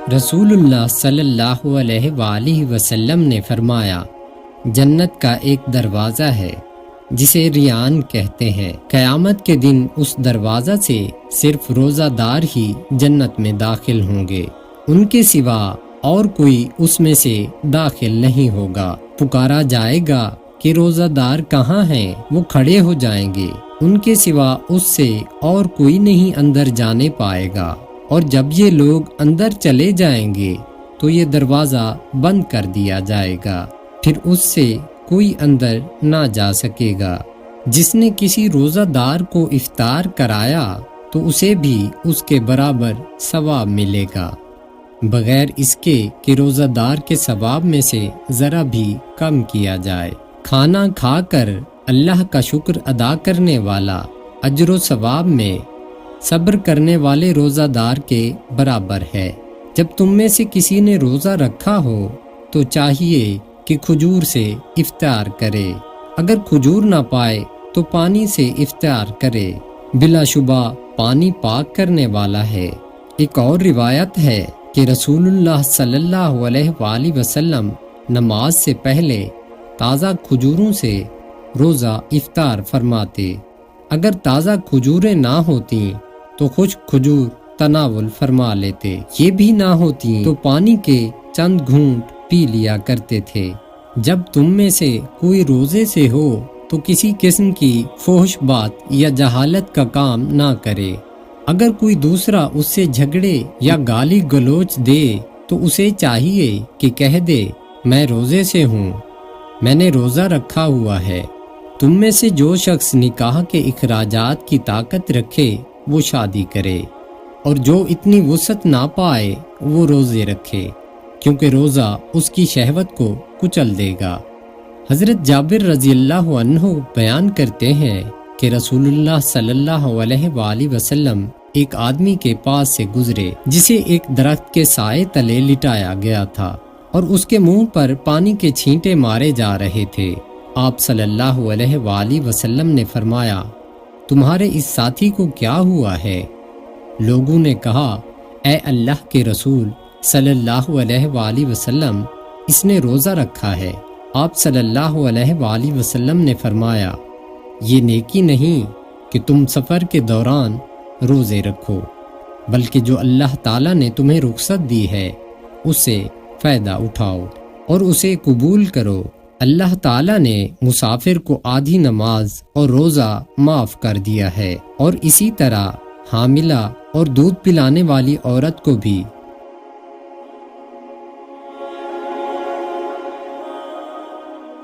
رسول اللہ صلی اللہ علیہ وآلہ وسلم نے فرمایا، جنت کا ایک دروازہ ہے جسے ریان کہتے ہیں، قیامت کے دن اس دروازہ سے صرف روزہ دار ہی جنت میں داخل ہوں گے، ان کے سوا اور کوئی اس میں سے داخل نہیں ہوگا۔ پکارا جائے گا کہ روزہ دار کہاں ہیں؟ وہ کھڑے ہو جائیں گے، ان کے سوا اس سے اور کوئی نہیں اندر جانے پائے گا، اور جب یہ لوگ اندر چلے جائیں گے تو یہ دروازہ بند کر دیا جائے گا، پھر اس سے کوئی اندر نہ جا سکے گا۔ جس نے کسی روزہ دار کو افطار کرایا تو اسے بھی اس کے برابر ثواب ملے گا، بغیر اس کے کہ روزہ دار کے ثواب میں سے ذرا بھی کم کیا جائے۔ کھانا کھا کر اللہ کا شکر ادا کرنے والا اجر و ثواب میں صبر کرنے والے روزہ دار کے برابر ہے۔ جب تم میں سے کسی نے روزہ رکھا ہو تو چاہیے کہ کھجور سے افطار کرے، اگر کھجور نہ پائے تو پانی سے افطار کرے، بلا شبہ پانی پاک کرنے والا ہے۔ ایک اور روایت ہے کہ رسول اللہ صلی اللہ علیہ وآلہ وسلم نماز سے پہلے تازہ کھجوروں سے روزہ افطار فرماتے، اگر تازہ کھجوریں نہ ہوتی تو خشک کھجور تناول فرما لیتے، یہ بھی نہ ہوتی تو پانی کے چند گھونٹ پی لیا کرتے تھے۔ جب تم میں سے کوئی روزے سے ہو تو کسی قسم کی فحش بات یا جہالت کا کام نہ کرے، اگر کوئی دوسرا اس سے جھگڑے یا گالی گلوچ دے تو اسے چاہیے کہ کہہ دے، میں روزے سے ہوں، میں نے روزہ رکھا ہوا ہے۔ تم میں سے جو شخص نکاح کے اخراجات کی طاقت رکھے وہ شادی کرے، اور جو اتنی وسعت نہ پائے وہ روزے رکھے، کیونکہ روزہ اس کی شہوت کو کچل دے گا۔ حضرت جابر رضی اللہ عنہ بیان کرتے ہیں کہ رسول اللہ صلی اللہ علیہ وآلہ وسلم ایک آدمی کے پاس سے گزرے جسے ایک درخت کے سائے تلے لٹایا گیا تھا اور اس کے منہ پر پانی کے چھینٹے مارے جا رہے تھے۔ آپ صلی اللہ علیہ وآلہ وسلم نے فرمایا، تمہارے اس ساتھی کو کیا ہوا ہے؟ لوگوں نے کہا، اے اللہ کے رسول صلی اللہ علیہ وآلہ وسلم، اس نے روزہ رکھا ہے۔ آپ صلی اللہ علیہ وآلہ وسلم نے فرمایا، یہ نیکی نہیں کہ تم سفر کے دوران روزے رکھو، بلکہ جو اللہ تعالیٰ نے تمہیں رخصت دی ہے اس سے فائدہ اٹھاؤ اور اسے قبول کرو۔ اللہ تعالیٰ نے مسافر کو آدھی نماز اور روزہ معاف کر دیا ہے، اور اسی طرح حاملہ اور دودھ پلانے والی عورت کو بھی